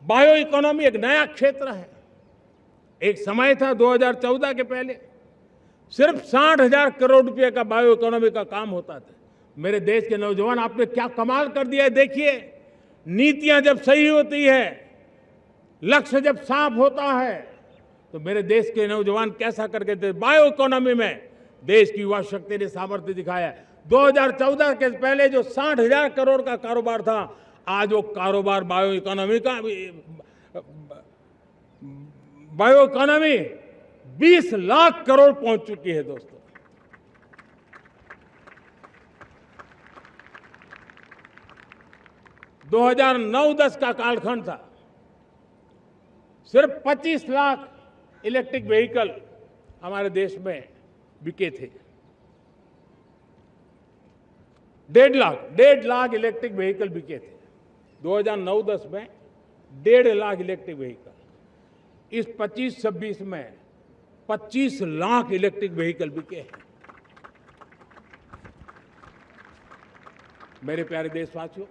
Bio economy एक नया क्षेत्र है। एक समय था 2014 के पहले सिर्फ 60,000 करोड़ रुपए का बायो इकोनॉमी का काम होता था। मेरे देश के नौजवान, आपने क्या कमाल कर दिया है। देखिए, नीतियां जब सही होती है, लक्ष्य जब साफ होता है, तो मेरे देश के नौजवान कैसा करके थे। बायो इकोनॉमी में देश की युवा शक्ति ने सामर्थ्य दिखाया है। 2014 के पहले जो 60,000 करोड़ का कारोबार था, आज वो कारोबार बायो इकोनॉमी 20 लाख करोड़ पहुंच चुकी है दोस्तों। दो 2009-10 का कालखंड था, सिर्फ 25 लाख इलेक्ट्रिक व्हीकल हमारे देश में बिके थे। 1.5 लाख इलेक्ट्रिक व्हीकल बिके थे 2009-10 में। 1.5 लाख इलेक्ट्रिक व्हीकल। इस 25-26 में 25 लाख इलेक्ट्रिक व्हीकल बिके हैं। मेरे प्यारे देशवासियों,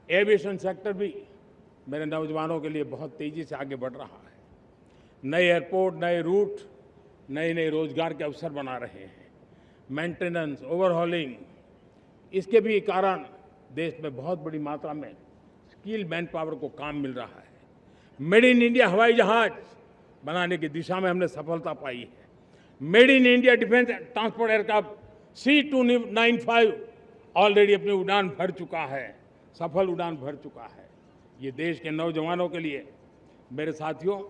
एविएशन सेक्टर भी मेरे नौजवानों के लिए बहुत तेजी से आगे बढ़ रहा है। नए एयरपोर्ट, नए रूट, नए रोजगार के अवसर बना रहे हैं। मेंटेनेंस, ओवरहॉलिंग, इसके भी कारण देश में बहुत बड़ी मात्रा में स्किल मैन पावर को काम मिल रहा है। मेड इन इंडिया हवाई जहाज बनाने की दिशा में हमने सफलता पाई है। Made in India defence transport aircraft C295 already अपनी उड़ान भर चुका है, सफल उड़ान भर चुका है। ये देश के नौजवानों के लिए, मेरे साथियों,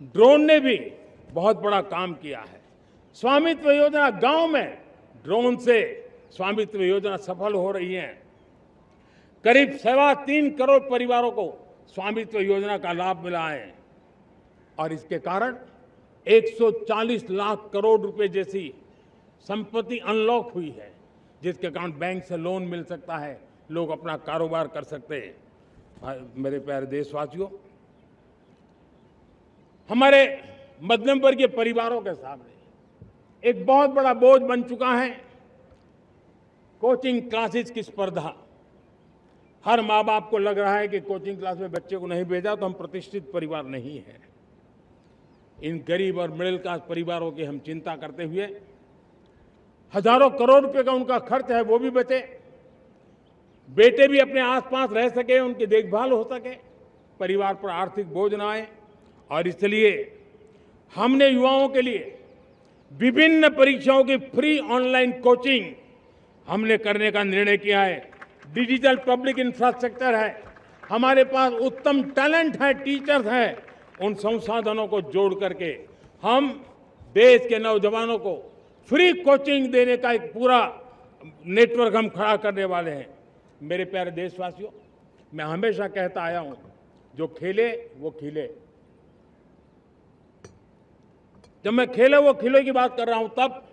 ड्रोन ने भी बहुत बड़ा काम किया है। स्वामित्व योजना, गांव में ड्रोन से स्वामित्व योजना सफल हो रही है। करीब 3.25 करोड़ परिवारों को स्वामित्व योजना का लाभ मिला है और इसके कारण 140 लाख करोड़ रुपए जैसी संपत्ति अनलॉक हुई है, जिसके कारण बैंक से लोन मिल सकता है, लोग अपना कारोबार कर सकते हैं। मेरे प्यारे देशवासियों, हमारे मध्यम वर्गीय परिवारों के सामने एक बहुत बड़ा बोझ बन चुका है कोचिंग क्लासेस की स्पर्धा। हर माँ बाप को लग रहा है कि कोचिंग क्लास में बच्चे को नहीं भेजा तो हम प्रतिष्ठित परिवार नहीं है। इन गरीब और मिडिल क्लास परिवारों की हम चिंता करते हुए हजारों करोड़ रुपए का उनका खर्च है वो भी बचे, बेटे भी अपने आसपास रह सके, उनकी देखभाल हो सके, परिवार पर आर्थिक बोझ न आए। और इसलिए हमने युवाओं के लिए विभिन्न परीक्षाओं की फ्री ऑनलाइन कोचिंग हमने करने का निर्णय किया है। डिजिटल पब्लिक इंफ्रास्ट्रक्चर है, हमारे पास उत्तम टैलेंट है, टीचर्स हैं, उन संसाधनों को जोड़ करके हम देश के नौजवानों को फ्री कोचिंग देने का एक पूरा नेटवर्क हम खड़ा करने वाले हैं। मेरे प्यारे देशवासियों, मैं हमेशा कहता आया हूं, जो खेले वो खिले। जब मैं खेले वो खिले की बात कर रहा हूं, तब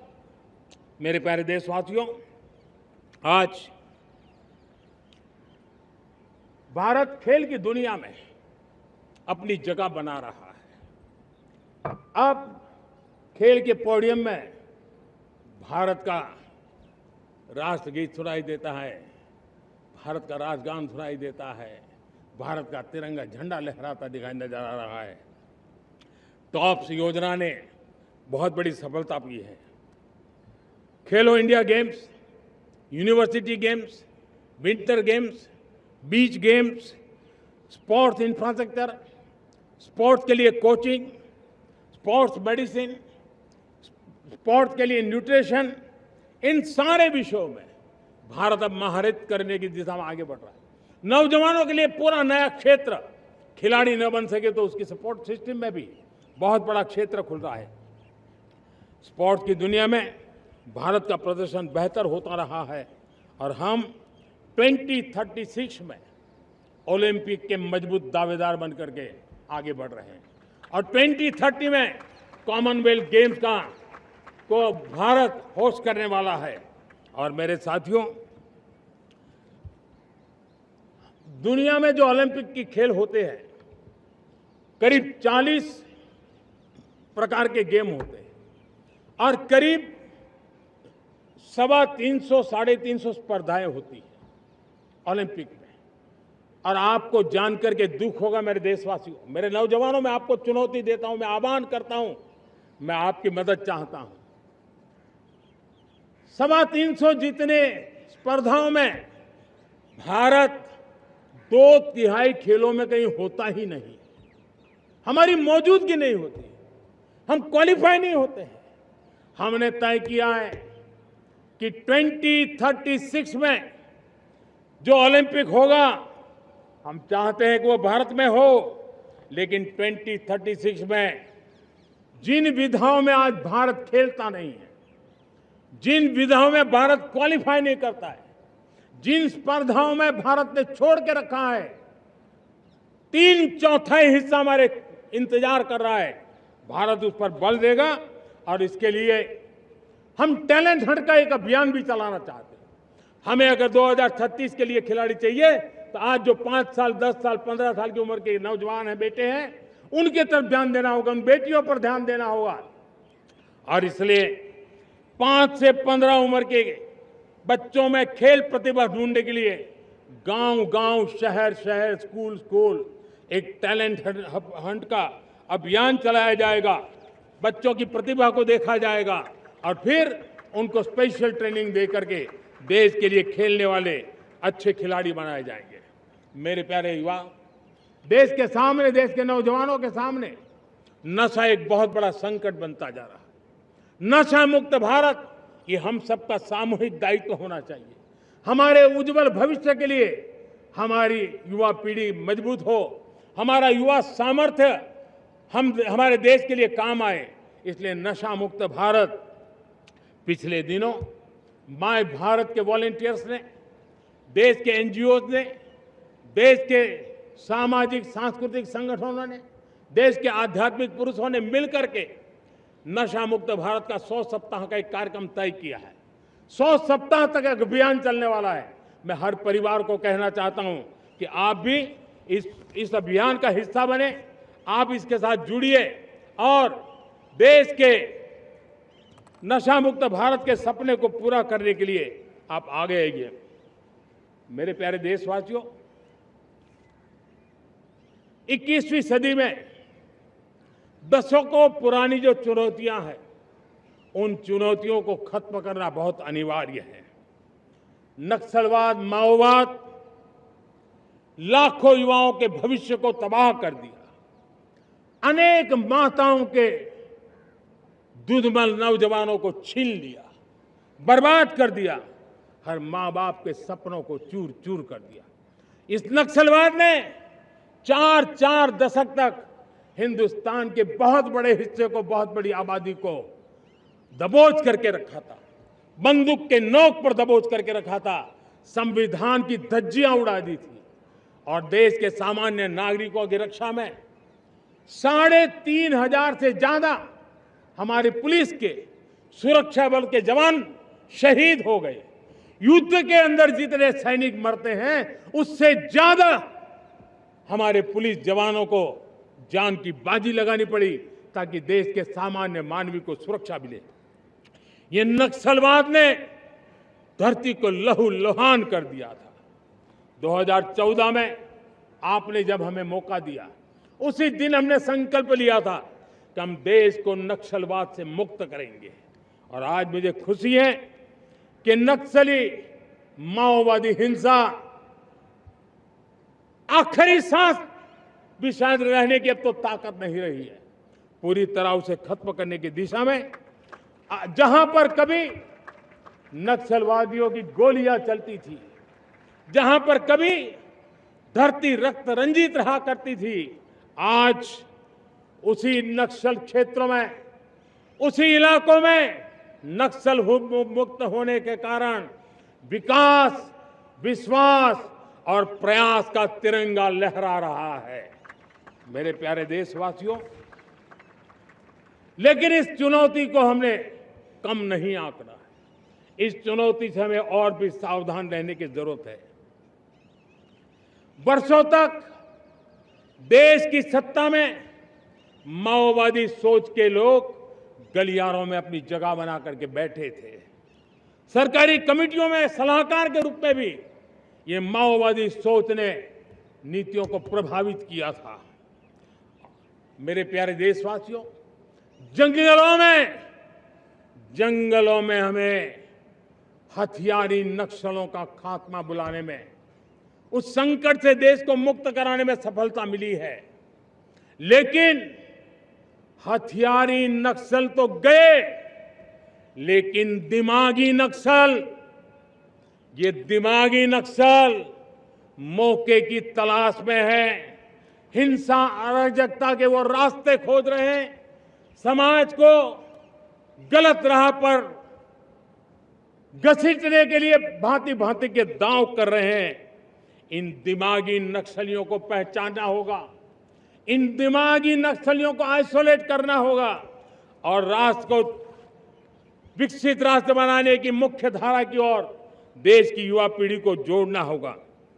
मेरे प्यारे देशवासियों, आज भारत खेल की दुनिया में अपनी जगह बना रहा है। अब खेल के पोडियम में भारत का राष्ट्रगीत सुनाई देता है, भारत का राष्ट्रगान सुनाई देता है, भारत का तिरंगा झंडा लहराता दिखाई नजर आ रहा है। टॉप्स योजना ने बहुत बड़ी सफलता पाई है। खेलो India games, university games, winter games, beach games, sports infrastructure, sports के लिए कोचिंग, स्पोर्ट्स मेडिसिन, स्पोर्ट्स के लिए न्यूट्रिशन, इन सारे विषयों में भारत अब महारत करने की दिशा में आगे बढ़ रहा है। नौजवानों के लिए पूरा नया क्षेत्र, खिलाड़ी न बन सके तो उसकी सपोर्ट सिस्टम में भी बहुत बड़ा क्षेत्र खुल रहा है। स्पोर्ट्स की दुनिया में भारत का प्रदर्शन बेहतर होता रहा है और हम 2036 में ओलंपिक के मजबूत दावेदार बनकर के आगे बढ़ रहे हैं और 2030 में कॉमनवेल्थ गेम्स को भारत होस्ट करने वाला है। और मेरे साथियों, दुनिया में जो ओलंपिक की खेल होते हैं, करीब 40 प्रकार के गेम होते हैं और करीब 350 साढ़े 350 स्पर्धाएं होती हैं ओलंपिक में। और आपको जानकर के दुख होगा मेरे देशवासियों, मेरे नौजवानों, मैं आपको चुनौती देता हूं, मैं आह्वान करता हूं, मैं आपकी मदद चाहता हूं। 350 जितने स्पर्धाओं में भारत 2/3 खेलों में कहीं होता ही नहीं, हमारी मौजूदगी नहीं होती, हम क्वालिफाई नहीं होते हैं। हमने तय किया है कि 2036 में जो ओलंपिक होगा, हम चाहते हैं कि वो भारत में हो, लेकिन 2036 में जिन विधाओं में आज भारत खेलता नहीं है, जिन विधाओं में भारत क्वालिफाई नहीं करता है, जिन स्पर्धाओं में भारत ने छोड़ के रखा है, 3/4 हिस्सा हमारे इंतजार कर रहा है, भारत उस पर बल देगा। और इसके लिए हम टैलेंट हंट का एक अभियान भी चलाना चाहते हैं। हमें अगर 2036 के लिए खिलाड़ी चाहिए तो आज जो 5 साल, 10 साल, 15 साल की उम्र के नौजवान हैं, बेटे हैं, उनके तरफ ध्यान देना होगा, उन बेटियों पर ध्यान देना होगा। और इसलिए 5 से 15 उम्र के बच्चों में खेल प्रतिभा ढूंढने के लिए गांव-गांव, शहर-शहर, स्कूल-स्कूल एक टैलेंट हंट का अभियान चलाया जाएगा। बच्चों की प्रतिभा को देखा जाएगा और फिर उनको स्पेशल ट्रेनिंग दे करके देश के लिए खेलने वाले अच्छे खिलाड़ी बनाए जाएंगे। मेरे प्यारे युवा, देश के सामने, देश के नौजवानों के सामने नशा एक बहुत बड़ा संकट बनता जा रहा है। नशा मुक्त भारत, ये हम सबका सामूहिक दायित्व होना चाहिए। हमारे उज्जवल भविष्य के लिए हमारी युवा पीढ़ी मजबूत हो, हमारा युवा सामर्थ्य हमारे देश के लिए काम आए, इसलिए नशा मुक्त भारत। पिछले दिनों माय भारत के वॉलंटियर्स ने, देश के एनजीओ ने, देश के सामाजिक सांस्कृतिक संगठनों ने, देश के आध्यात्मिक पुरुषों ने मिलकर के नशा मुक्त भारत का 100 सप्ताह का एक कार्यक्रम तय किया है। 100 सप्ताह तक एक अभियान चलने वाला है। मैं हर परिवार को कहना चाहता हूं कि आप भी इस अभियान का हिस्सा बने, आप इसके साथ जुड़िए और देश के नशा मुक्त भारत के सपने को पूरा करने के लिए आप आगे आइए। मेरे प्यारे देशवासियों, 21वीं सदी में दशकों पुरानी जो चुनौतियां हैं, उन चुनौतियों को खत्म करना बहुत अनिवार्य है। नक्सलवाद, माओवाद लाखों युवाओं के भविष्य को तबाह कर दिया, अनेक माताओं के दुधमल नौजवानों को छीन लिया, बर्बाद कर दिया, हर मां बाप के सपनों को चूर चूर कर दिया। इस नक्सलवाद ने 4 दशक तक हिंदुस्तान के बहुत बड़े हिस्से को, बहुत बड़ी आबादी को दबोच करके रखा था, बंदूक के नोक पर दबोच करके रखा था, संविधान की धज्जियां उड़ा दी थी और देश के सामान्य नागरिकों की रक्षा में 3,500 से ज्यादा हमारे पुलिस के, सुरक्षा बल के जवान शहीद हो गए। युद्ध के अंदर जितने सैनिक मरते हैं, उससे ज्यादा हमारे पुलिस जवानों को जान की बाजी लगानी पड़ी ताकि देश के सामान्य मानवी को सुरक्षा मिले। ये नक्सलवाद ने धरती को लहूलुहान कर दिया था। 2014 में आपने जब हमें मौका दिया, उसी दिन हमने संकल्प लिया था कि हम देश को नक्सलवाद से मुक्त करेंगे। और आज मुझे खुशी है कि नक्सली माओवादी हिंसा आखिरी सांस भी शायद रहने की अब तो ताकत नहीं रही है। पूरी तरह उसे खत्म करने की दिशा में जहां पर कभी नक्सलवादियों की गोलियां चलती थी, जहां पर कभी धरती रक्त रंजित रहा करती थी, आज उसी नक्सल क्षेत्रों में, उसी इलाकों में नक्सल मुक्त होने के कारण विकास, विश्वास और प्रयास का तिरंगा लहरा रहा है। मेरे प्यारे देशवासियों, लेकिन इस चुनौती को हमने कम नहीं आंकना है। इस चुनौती से हमें और भी सावधान रहने की जरूरत है। वर्षों तक देश की सत्ता में माओवादी सोच के लोग गलियारों में अपनी जगह बना करके बैठे थे। सरकारी कमेटियों में सलाहकार के रूप में भी ये माओवादी सोच ने नीतियों को प्रभावित किया था। मेरे प्यारे देशवासियों, जंगलों में हमें हथियारी नक्सलों का खात्मा बुलाने में, उस संकट से देश को मुक्त कराने में सफलता मिली है। लेकिन हथियारी नक्सल तो गए, लेकिन दिमागी नक्सल, ये दिमागी नक्सल मौके की तलाश में है, हिंसा अराजकता के वो रास्ते खोज रहे हैं, समाज को गलत राह पर घसीटने के लिए भांति भांति के दांव कर रहे हैं। इन दिमागी नक्सलियों को पहचानना होगा, इन दिमागी नक्सलियों को आइसोलेट करना होगा और राष्ट्र को विकसित राष्ट्र बनाने की मुख्य धारा की ओर देश की युवा पीढ़ी को जोड़ना होगा।